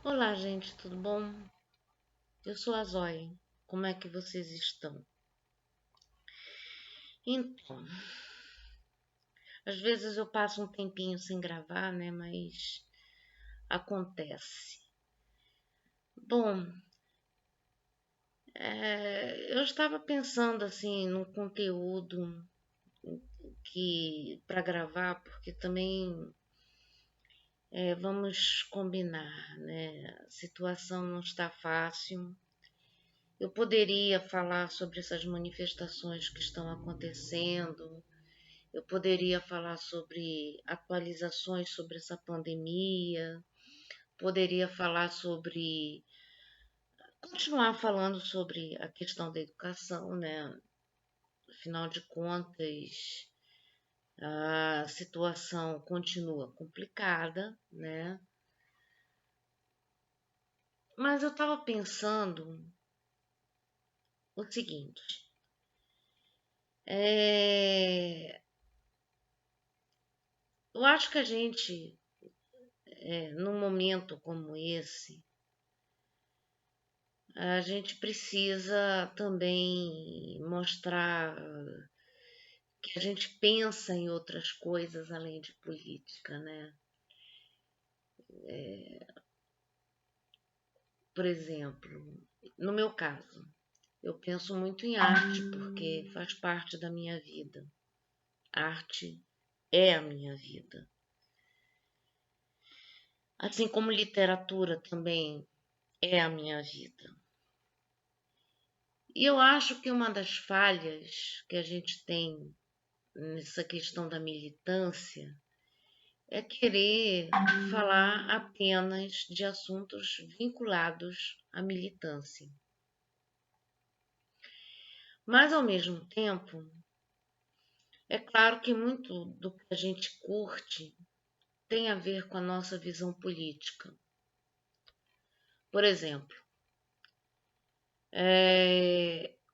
Olá, gente, tudo bom? Eu sou a Zóia. Como é que vocês estão? Então, às vezes eu passo um tempinho sem gravar, né? Mas acontece. Bom, eu estava pensando assim no conteúdo que para gravar, porque também vamos combinar, né? A situação não está fácil. Eu poderia falar sobre essas manifestações que estão acontecendo. Eu poderia falar sobre atualizações sobre essa pandemia, poderia falar sobre, continuar falando sobre a questão da educação, né? Afinal de contas, a situação continua complicada, né? Mas eu estava pensando o seguinte: é, eu acho que a gente, num momento como esse, a gente precisa também mostrar que a gente pensa em outras coisas além de política, né? Por exemplo, no meu caso, eu penso muito em arte porque faz parte da minha vida. Arte é a minha vida. Assim como literatura também é a minha vida. E eu acho que uma das falhas que a gente tem nessa questão da militância é querer falar apenas de assuntos vinculados à militância. Mas, ao mesmo tempo, é claro que muito do que a gente curte tem a ver com a nossa visão política. Por exemplo,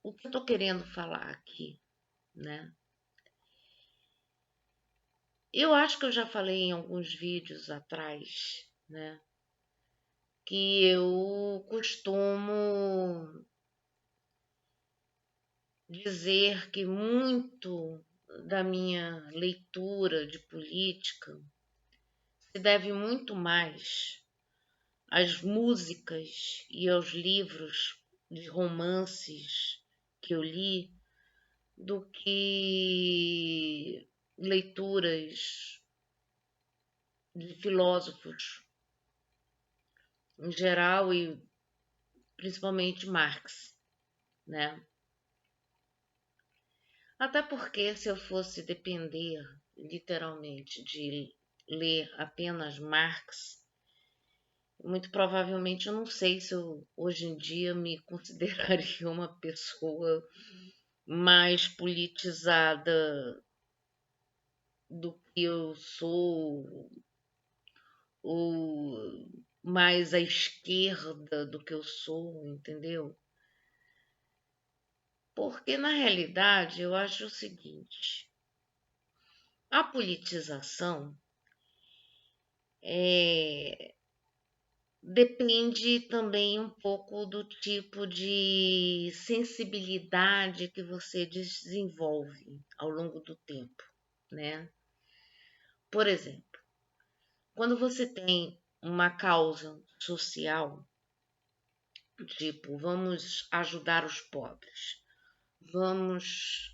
o que eu estou querendo falar aqui, né? Eu acho que eu já falei em alguns vídeos atrás, né? Que eu costumo dizer que muito da minha leitura de política se deve muito mais às músicas e aos livros de romances que eu li do que leituras de filósofos em geral e principalmente Marx, né? Até porque se eu fosse depender literalmente de ler apenas Marx, muito provavelmente eu não sei se eu hoje em dia me consideraria uma pessoa mais politizada do que eu sou, ou mais à esquerda do que eu sou, entendeu? Porque na realidade eu acho o seguinte: a politização é, depende também um pouco do tipo de sensibilidade que você desenvolve ao longo do tempo, né? Por exemplo, quando você tem uma causa social, tipo, vamos ajudar os pobres, vamos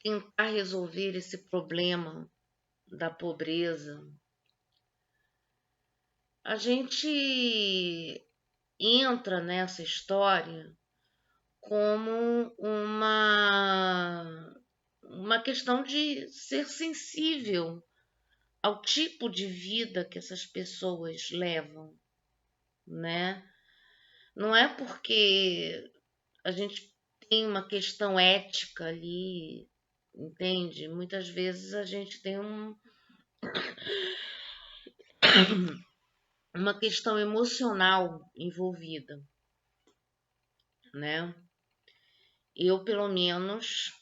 tentar resolver esse problema da pobreza, a gente entra nessa história como uma questão de ser sensível ao tipo de vida que essas pessoas levam, né? Não é porque a gente tem uma questão ética ali, entende? Muitas vezes a gente tem uma questão emocional envolvida, né? Eu, pelo menos,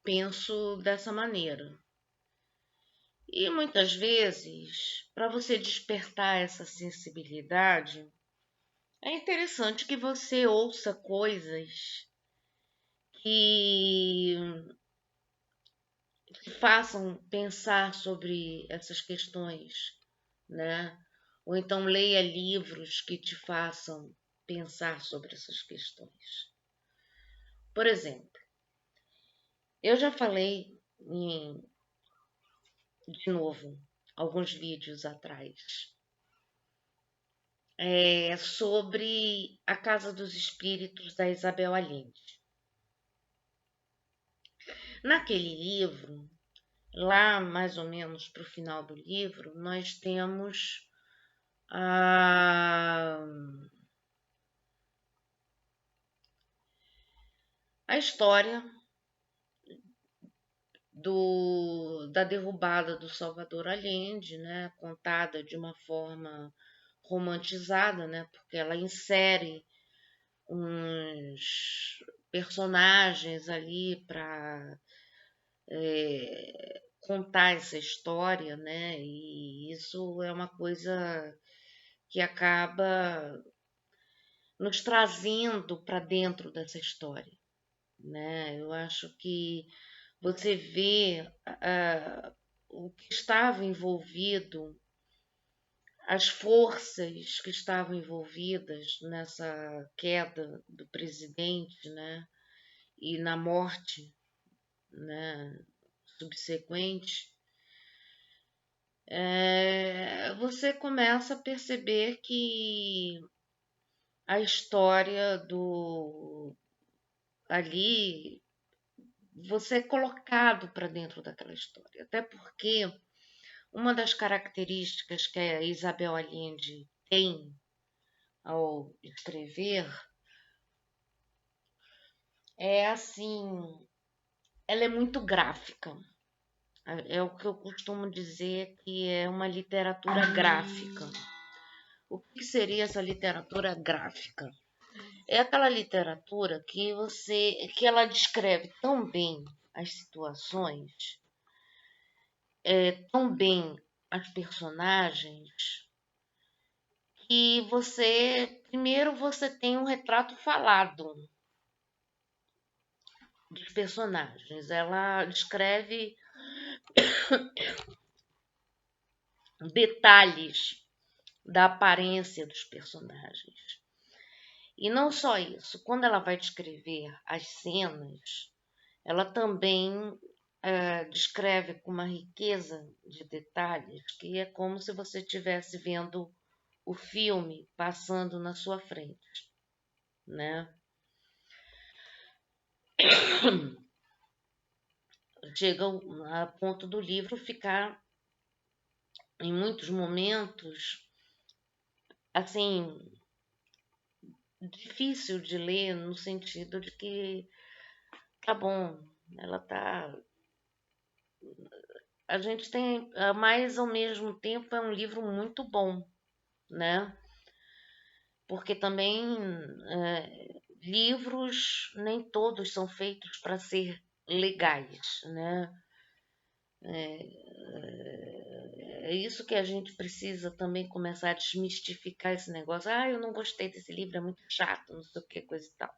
penso dessa maneira. E muitas vezes, para você despertar essa sensibilidade, é interessante que você ouça coisas que te façam pensar sobre essas questões, né? Ou então leia livros que te façam pensar sobre essas questões. Por exemplo, eu já falei de novo, alguns vídeos atrás, sobre a Casa dos Espíritos da Isabel Allende. Naquele livro, lá mais ou menos para o final do livro, nós temos a história da derrubada do Salvador Allende, né, contada de uma forma romantizada, né, porque ela insere uns personagens ali para contar essa história, né, e isso é uma coisa que acaba nos trazendo para dentro dessa história, né? Eu acho que você vê o que estava envolvido, as forças que estavam envolvidas nessa queda do presidente, né? E na morte, né? Subsequente, você começa a perceber que a história do ali você é colocado para dentro daquela história. Até porque uma das características que a Isabel Allende tem ao escrever é assim, ela é muito gráfica. É o que eu costumo dizer que é uma literatura gráfica. O que seria essa literatura gráfica? É aquela literatura que ela descreve tão bem as situações, tão bem as personagens, que primeiro você tem um retrato falado dos personagens. Ela descreve detalhes da aparência dos personagens. E não só isso, quando ela vai descrever as cenas, ela também descreve com uma riqueza de detalhes que é como se você estivesse vendo o filme passando na sua frente, né? Chega a ponto do livro ficar, em muitos momentos, assim, difícil de ler, no sentido de que, tá bom, ela tá. A gente tem, mas ao mesmo tempo é um livro muito bom, né? Porque também livros nem todos são feitos para ser legais, né? É isso que a gente precisa também começar a desmistificar esse negócio. Ah, eu não gostei desse livro, é muito chato, não sei o que, coisa e tal.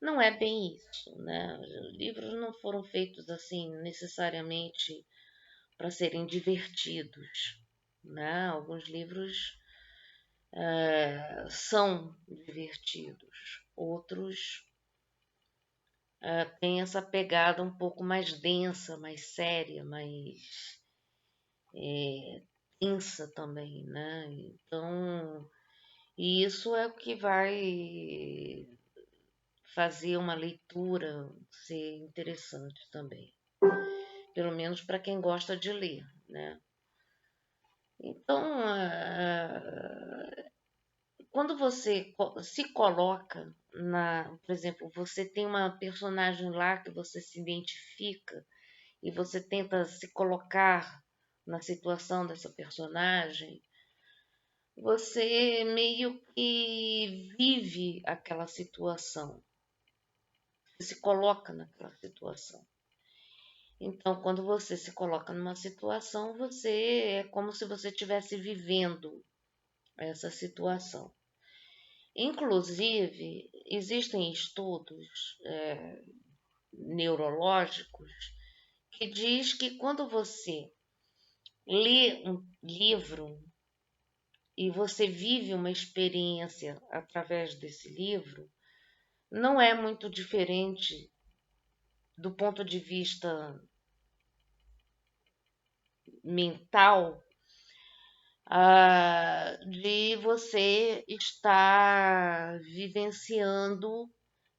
Não é bem isso, né? Livros não foram feitos assim necessariamente para serem divertidos, né? Alguns livros são divertidos, outros têm essa pegada um pouco mais densa, mais séria, mais tensa também, né? Então, e isso é o que vai fazer uma leitura ser interessante também, pelo menos para quem gosta de ler, né? Então, quando você se coloca por exemplo, você tem uma personagem lá que você se identifica e você tenta se colocar na situação dessa personagem, você meio que vive aquela situação, se coloca naquela situação. Então, quando você se coloca numa situação, você é como se você estivesse vivendo essa situação. Inclusive, existem estudos neurológicos que diz que quando você lê um livro e você vive uma experiência através desse livro, não é muito diferente do ponto de vista mental, de você estar vivenciando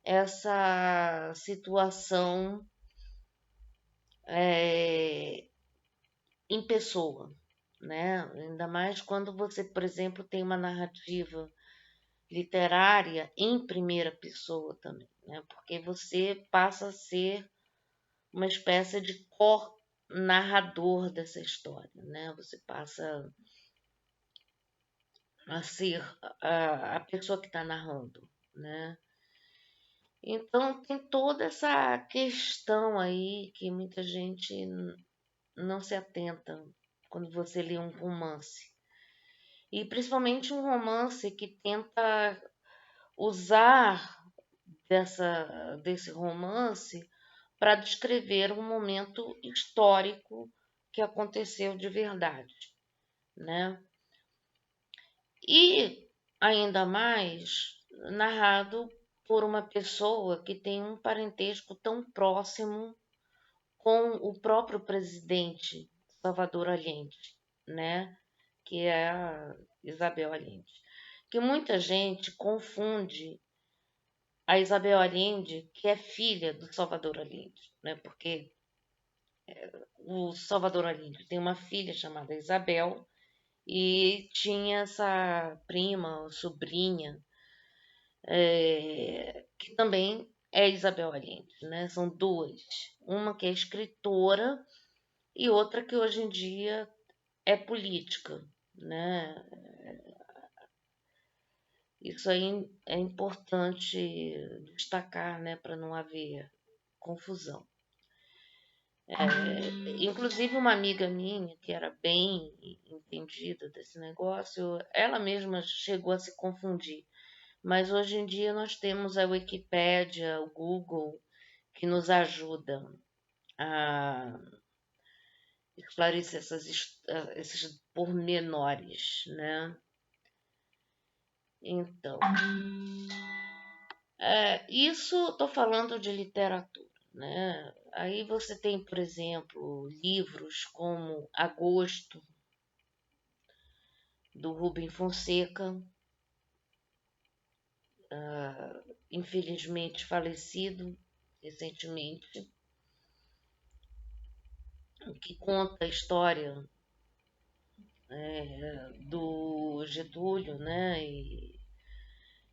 essa situação em pessoa, né? Ainda mais quando você, por exemplo, tem uma narrativa literária em primeira pessoa também, né? Porque você passa a ser uma espécie de co-narrador dessa história, né? Você passa a ser a pessoa que está narrando, né? Então tem toda essa questão aí que muita gente não se atenta quando você lê um romance. E principalmente um romance que tenta usar desse romance para descrever um momento histórico que aconteceu de verdade, né? E ainda mais narrado por uma pessoa que tem um parentesco tão próximo com o próprio presidente Salvador Allende, né? Que é a Isabel Allende. Que muita gente confunde a Isabel Allende, que é filha do Salvador Allende, né? Porque o Salvador Allende tem uma filha chamada Isabel e tinha essa prima, sobrinha, que também é Isabel Allende, né? São duas, uma que é escritora e outra que hoje em dia é política, né? Isso aí é importante destacar, né, para não haver confusão. Inclusive uma amiga minha que era bem entendida desse negócio, ela mesma chegou a se confundir. Mas hoje em dia nós temos a Wikipédia, o Google, que nos ajuda a esclarecer esses pormenores, né? Então, isso estou falando de literatura, né? Aí você tem, por exemplo, livros como Agosto, do Rubem Fonseca, infelizmente falecido recentemente, que conta a história do Getúlio, né? E,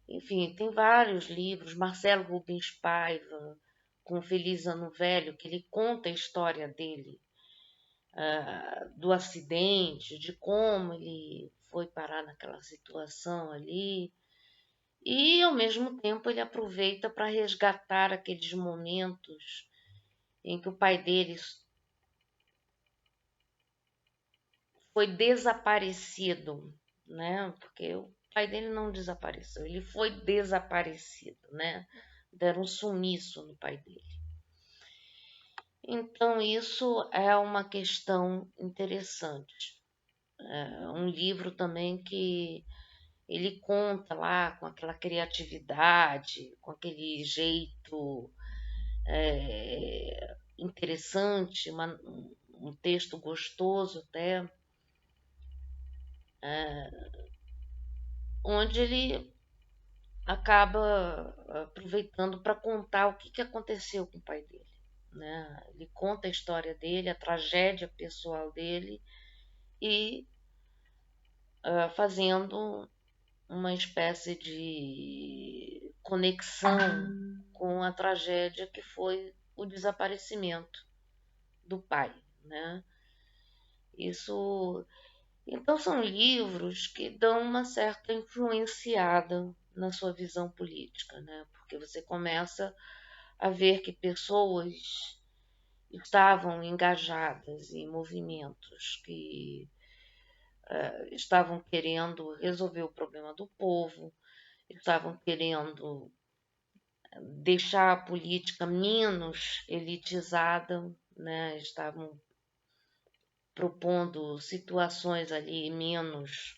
enfim, tem vários livros, Marcelo Rubens Paiva, com Feliz Ano Velho, que ele conta a história dele, do acidente, de como ele foi parar naquela situação ali. E, ao mesmo tempo, ele aproveita para resgatar aqueles momentos em que o pai dele foi desaparecido, né? Porque o pai dele não desapareceu, ele foi desaparecido, né? Deram um sumiço no pai dele. Então, isso é uma questão interessante. É um livro também que ele conta lá com aquela criatividade, com aquele jeito interessante, um texto gostoso até, onde ele acaba aproveitando para contar o que aconteceu com o pai dele, né? Ele conta a história dele, a tragédia pessoal dele e fazendo uma espécie de conexão com a tragédia que foi o desaparecimento do pai, né? Isso, então são livros que dão uma certa influenciada na sua visão política, né? Porque você começa a ver que pessoas estavam engajadas em movimentos que estavam querendo resolver o problema do povo, estavam querendo deixar a política menos elitizada, né? Estavam propondo situações ali menos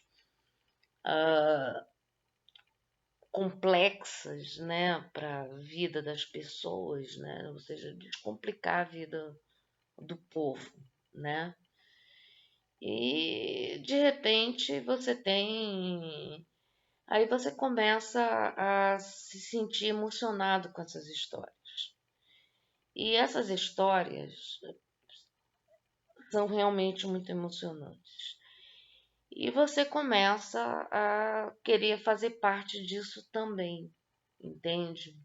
complexas, né, para a vida das pessoas, né? Ou seja, descomplicar a vida do povo, né? E de repente aí você começa a se sentir emocionado com essas histórias. E essas histórias são realmente muito emocionantes. E você começa a querer fazer parte disso também, entende?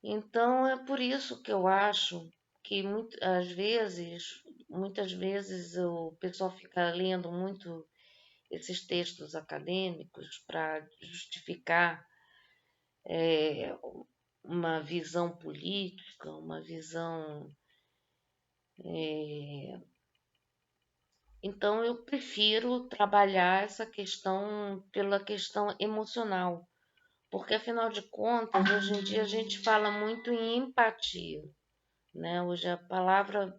Então é por isso que eu acho que muitas vezes o pessoal fica lendo muito esses textos acadêmicos para justificar uma visão política, uma visão. Então eu prefiro trabalhar essa questão pela questão emocional, porque afinal de contas, hoje em dia a gente fala muito em empatia, né? Hoje a palavra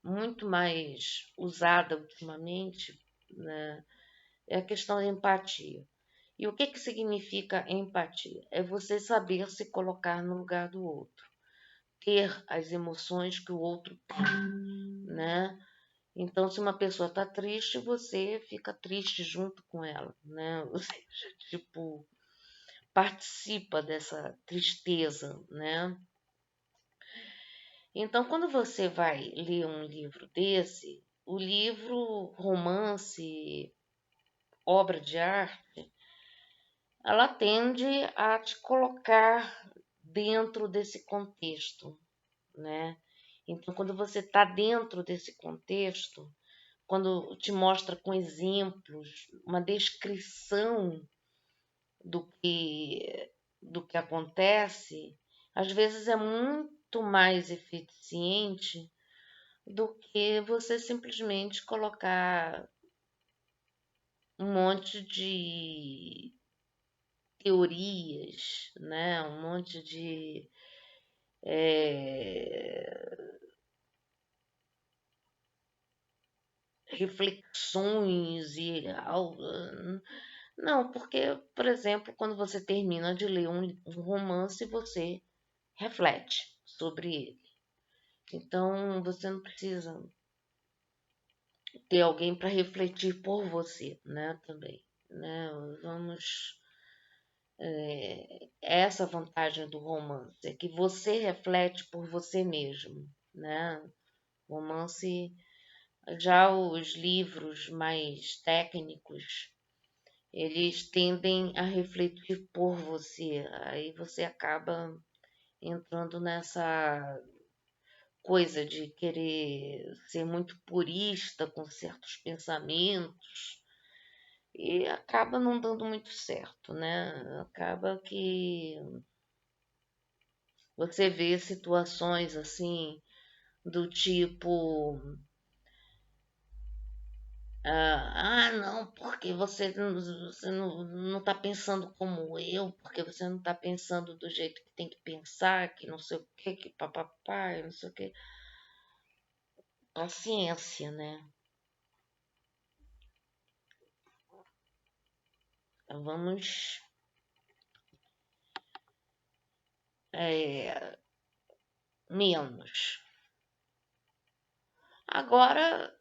muito mais usada ultimamente, né, é a questão da empatia. E o que que significa empatia? É você saber se colocar no lugar do outro, ter as emoções que o outro tem, né? Então, se uma pessoa está triste, você fica triste junto com ela, né? Ou seja, tipo, participa dessa tristeza, né? Então, quando você vai ler um livro desse, o livro, romance, obra de arte, ela tende a te colocar dentro desse contexto, né? Então, quando você está dentro desse contexto, quando te mostra com exemplos, uma descrição do que, do que acontece, às vezes é muito mais eficiente do que você simplesmente colocar um monte de teorias, né? Um monte de reflexões e algo. Não, porque, por exemplo, quando você termina de ler um romance, você reflete sobre ele. Então, você não precisa ter alguém para refletir por você, né? Também, né? Vamos. Essa vantagem do romance é que você reflete por você mesmo, né? Romance, já os livros mais técnicos, eles tendem a refletir por você. Aí você acaba entrando nessa coisa de querer ser muito purista com certos pensamentos e acaba não dando muito certo, né? Acaba que você vê situações assim do tipo, não, porque você não está pensando como eu, porque você não está pensando do jeito que tem que pensar, que não sei o que papapá, não sei o que. Paciência, né? Vamos menos. Agora,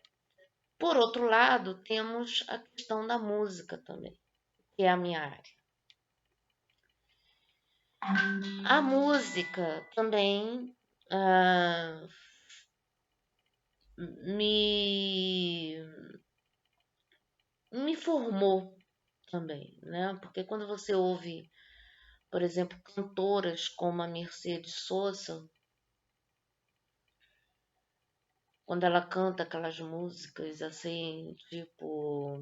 por outro lado, temos a questão da música também, que é a minha área. A música também me, me formou também, né? Porque quando você ouve, por exemplo, cantoras como a Mercedes Sosa, quando ela canta aquelas músicas assim, tipo,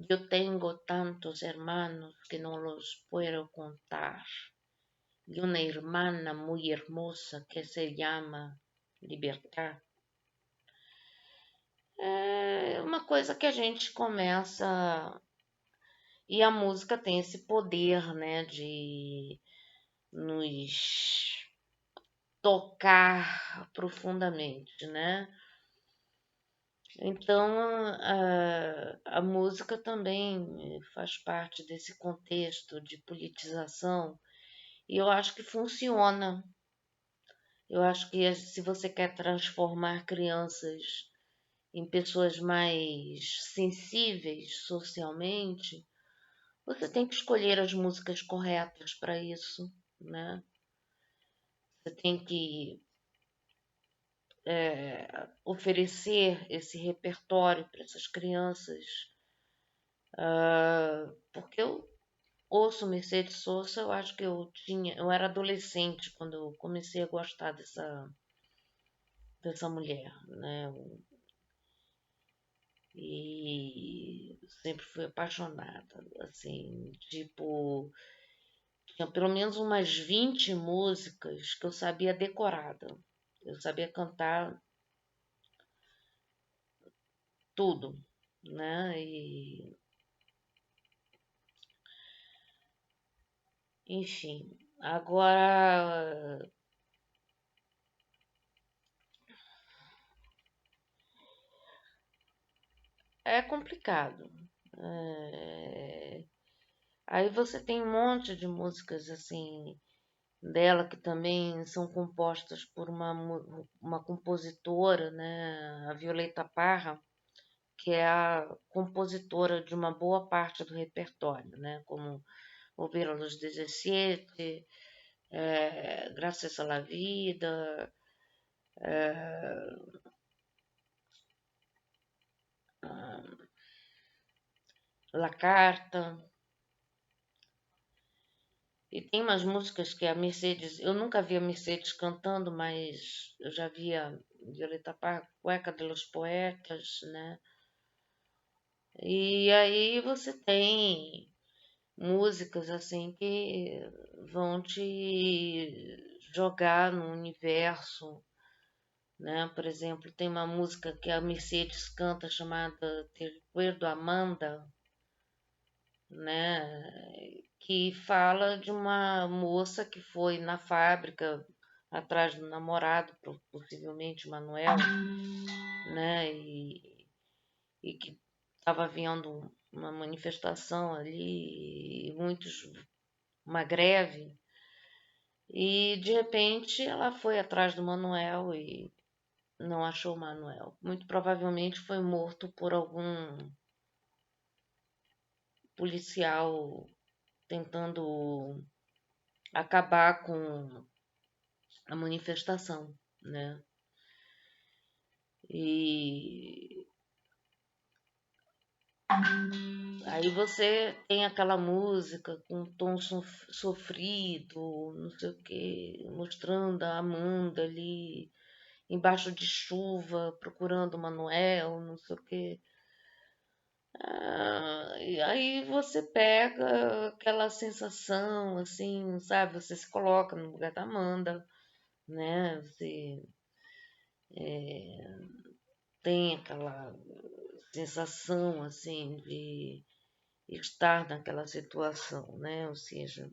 eu tenho tantos hermanos que não los puedo contar. de una hermana muy hermosa que se llama Libertad. É uma coisa que a gente começa. E a música tem esse poder, né, de nos tocar profundamente, né? Então, a música também faz parte desse contexto de politização e eu acho que funciona. Eu acho que se você quer transformar crianças em pessoas mais sensíveis socialmente, você tem que escolher as músicas corretas para isso, né? Você tem que oferecer esse repertório para essas crianças, porque eu ouço Mercedes Sosa, eu acho que eu era adolescente quando eu comecei a gostar dessa mulher, né? E sempre fui apaixonada, assim, tipo, tinha pelo menos umas 20 músicas que eu sabia decorada. Eu sabia cantar tudo, né? E, enfim, agora é complicado. É, aí você tem um monte de músicas assim dela que também são compostas por uma compositora, né, a Violeta Parra, que é a compositora de uma boa parte do repertório, né, como Ouvir a Luz 17, Graças a la Vida, La Carta. E tem umas músicas que a Mercedes, eu nunca vi a Mercedes cantando, mas eu já via Violeta Parra, Cueca de los Poetas, né? E aí você tem músicas assim que vão te jogar no universo, né? Por exemplo, tem uma música que a Mercedes canta chamada Te Recuerdo Amanda, né? Que fala de uma moça que foi na fábrica atrás do namorado, possivelmente Manuel, né? E que estava vendo uma manifestação ali, uma greve, e de repente ela foi atrás do Manuel e não achou o Manuel. Muito provavelmente foi morto por algum policial tentando acabar com a manifestação, né? E aí você tem aquela música com um tom sofrido, não sei o quê, mostrando a Amanda ali embaixo de chuva, procurando o Manuel, não sei o quê. E aí você pega aquela sensação, assim, sabe? Você se coloca no lugar da Amanda, né? Você tem aquela sensação, assim, de estar naquela situação, né? Ou seja,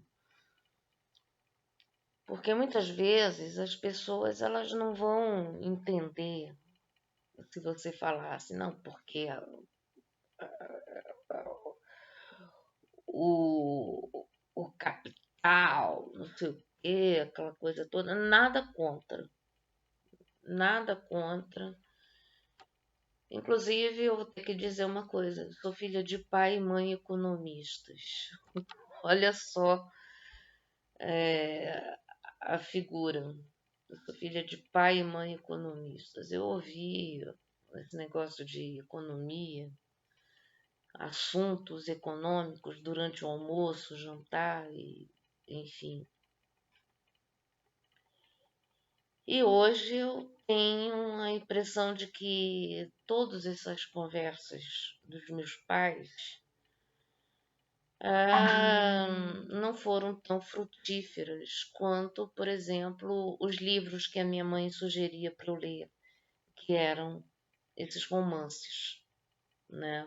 porque muitas vezes as pessoas elas não vão entender se você falar assim, não, porque o, o capital, não sei o quê, aquela coisa toda, nada contra. Inclusive, eu vou ter que dizer uma coisa, sou filha de pai e mãe economistas. Olha só a figura. Eu sou filha de pai e mãe economistas. Eu ouvi esse negócio de economia, assuntos econômicos durante o almoço, jantar, e, enfim. E hoje eu tenho a impressão de que todas essas conversas dos meus pais não foram tão frutíferas quanto, por exemplo, os livros que a minha mãe sugeria para eu ler, que eram esses romances, né?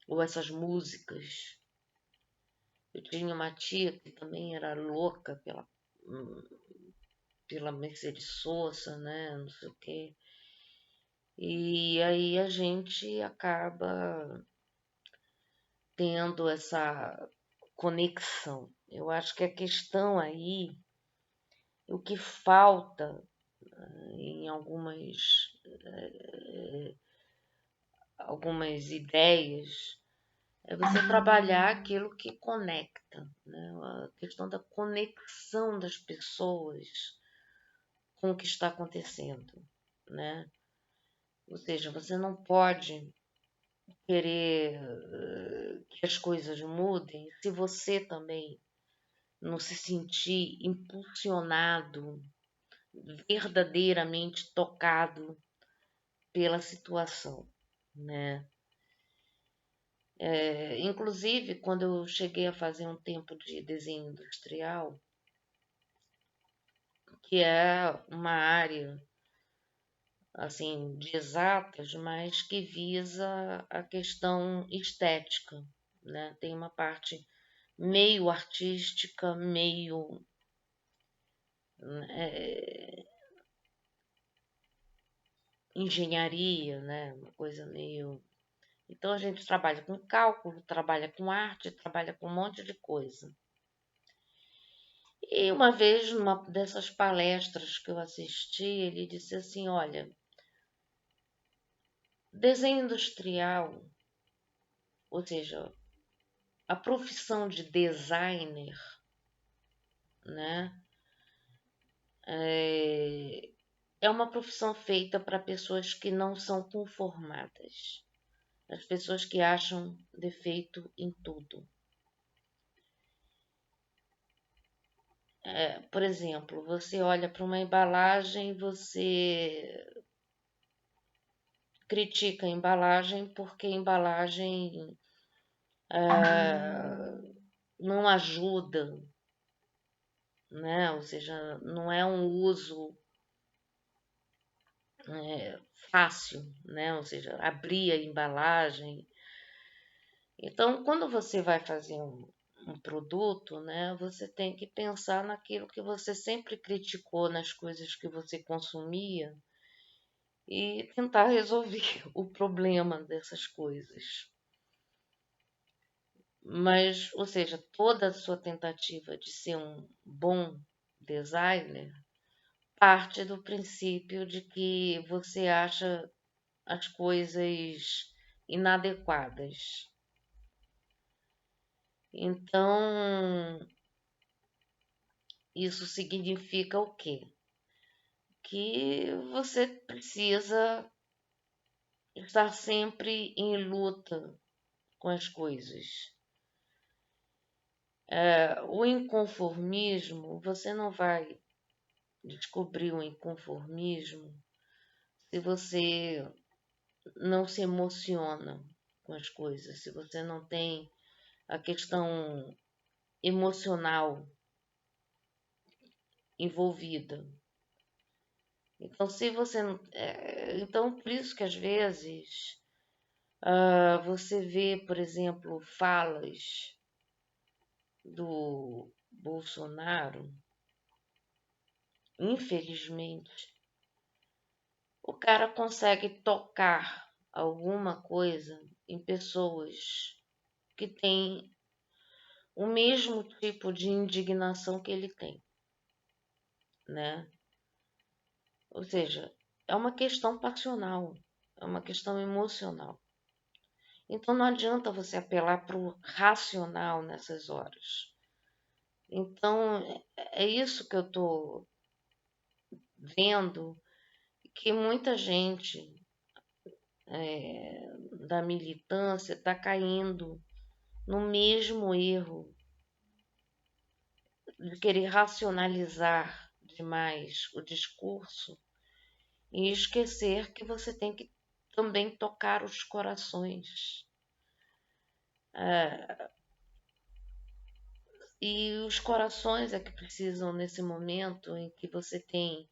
Ou essas músicas. Eu tinha uma tia que também era louca pela Mercedes Sosa, né? Não sei o quê. E aí a gente acaba tendo essa conexão. Eu acho que a questão aí, o que falta em algumas ideias, é você trabalhar aquilo que conecta, né? A questão da conexão das pessoas com o que está acontecendo, né? Ou seja, você não pode querer que as coisas mudem se você também não se sentir impulsionado, verdadeiramente tocado pela situação, né? Inclusive, quando eu cheguei a fazer um tempo de desenho industrial, que é uma área assim de exatas, mas que visa a questão estética, né? Tem uma parte meio artística, meio é, engenharia, né? Uma coisa meio. Então a gente trabalha com cálculo, trabalha com arte, trabalha com um monte de coisa. E uma vez, numa dessas palestras que eu assisti, ele disse assim: olha, desenho industrial, ou seja, a profissão de designer, né, é uma profissão feita para pessoas que não são conformadas, as pessoas que acham defeito em tudo. Por exemplo, você olha para uma embalagem, você critica a embalagem porque a embalagem não ajuda, né? Ou seja, não é um uso fácil, né? Ou seja, abrir a embalagem. Então, quando você vai fazer um produto, né? Você tem que pensar naquilo que você sempre criticou nas coisas que você consumia e tentar resolver o problema dessas coisas. Mas, ou seja, toda a sua tentativa de ser um bom designer parte do princípio de que você acha as coisas inadequadas. Então, isso significa o quê? Que você precisa estar sempre em luta com as coisas. O inconformismo, você não vai descobrir o inconformismo se você não se emociona com as coisas, se você não tem a questão emocional envolvida. Então, se você não. Então, por isso que às vezes você vê, por exemplo, falas do Bolsonaro, infelizmente, o cara consegue tocar alguma coisa em pessoas que têm o mesmo tipo de indignação que ele tem, né? Ou seja, é uma questão passional, é uma questão emocional. Então não adianta você apelar para o racional nessas horas. Então é isso que eu estou vendo que muita gente da militância está caindo no mesmo erro de querer racionalizar demais o discurso e esquecer que você tem que também tocar os corações. E os corações é que precisam, nesse momento em que você tem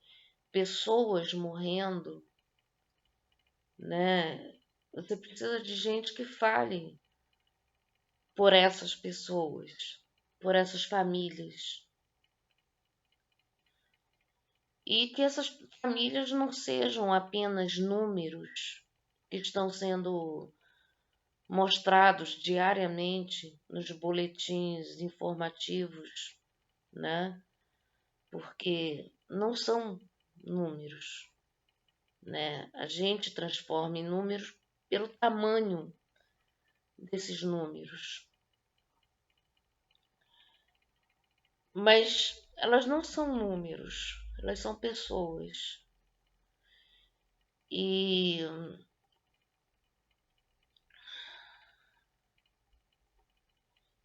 pessoas morrendo, né? Você precisa de gente que fale por essas pessoas, por essas famílias. E que essas famílias não sejam apenas números que estão sendo mostrados diariamente nos boletins informativos, né? Porque não são números, né? A gente transforma em números pelo tamanho desses números. Mas elas não são números, elas são pessoas. E,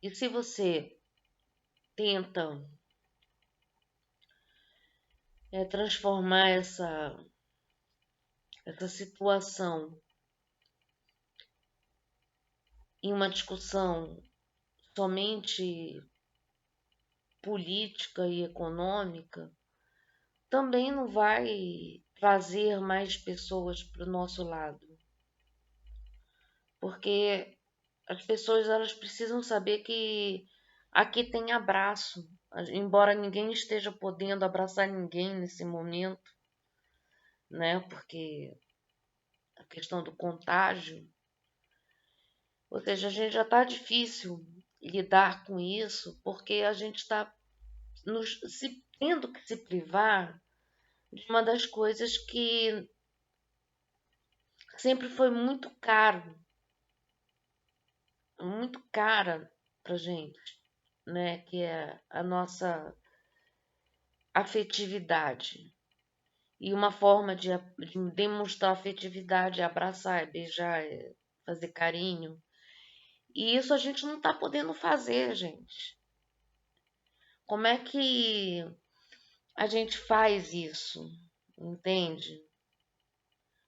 e se você tenta transformar essa situação em uma discussão somente política e econômica, também não vai trazer mais pessoas para o nosso lado. Porque as pessoas elas precisam saber que aqui tem abraço, embora ninguém esteja podendo abraçar ninguém nesse momento, né? Porque a questão do contágio, ou seja, a gente já está difícil lidar com isso, porque a gente está tendo que se privar de uma das coisas que sempre foi muito cara pra gente, né? Que é a nossa afetividade. E uma forma de demonstrar afetividade é abraçar, é beijar, é fazer carinho. E isso a gente não está podendo fazer, gente. Como é que a gente faz isso? Entende?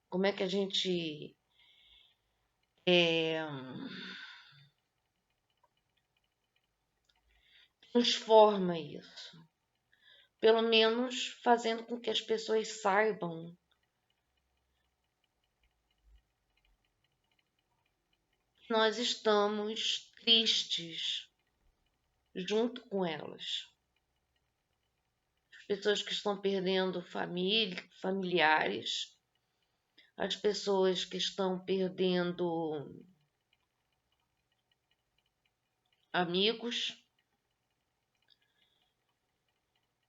Como é que a gente é, transforma isso? Pelo menos fazendo com que as pessoas saibam que nós estamos tristes junto com elas. As pessoas que estão perdendo familiares, as pessoas que estão perdendo amigos,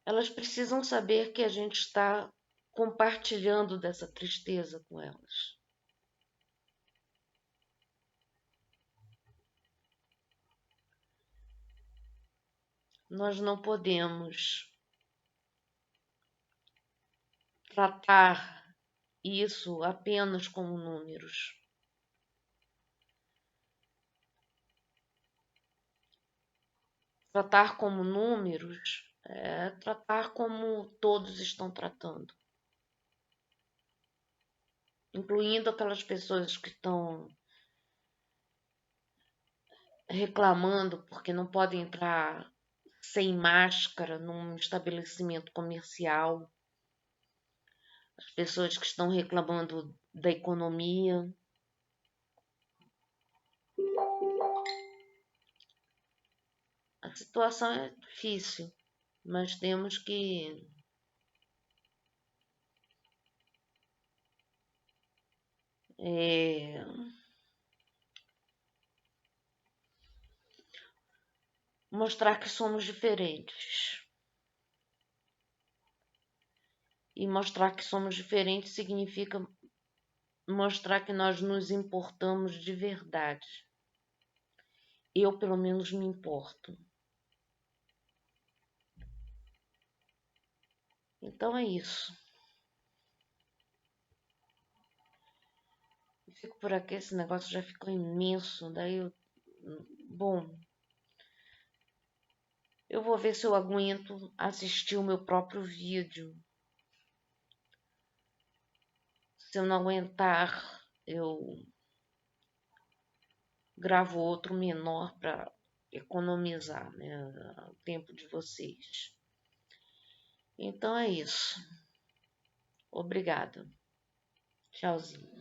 elas precisam saber que a gente está compartilhando dessa tristeza com elas. Nós não podemos tratar isso apenas como números. Tratar como números é tratar como todos estão tratando, incluindo aquelas pessoas que estão reclamando porque não podem entrar sem máscara num estabelecimento comercial, as pessoas que estão reclamando da economia. A situação é difícil, mas temos que é, mostrar que somos diferentes. E mostrar que somos diferentes significa mostrar que nós nos importamos de verdade. Eu, pelo menos, me importo. Então é isso. Eu fico por aqui, esse negócio já ficou imenso. Bom, eu vou ver se eu aguento assistir o meu próprio vídeo. Se eu não aguentar, eu gravo outro menor para economizar, né, o tempo de vocês. Então é isso. Obrigada. Tchauzinho.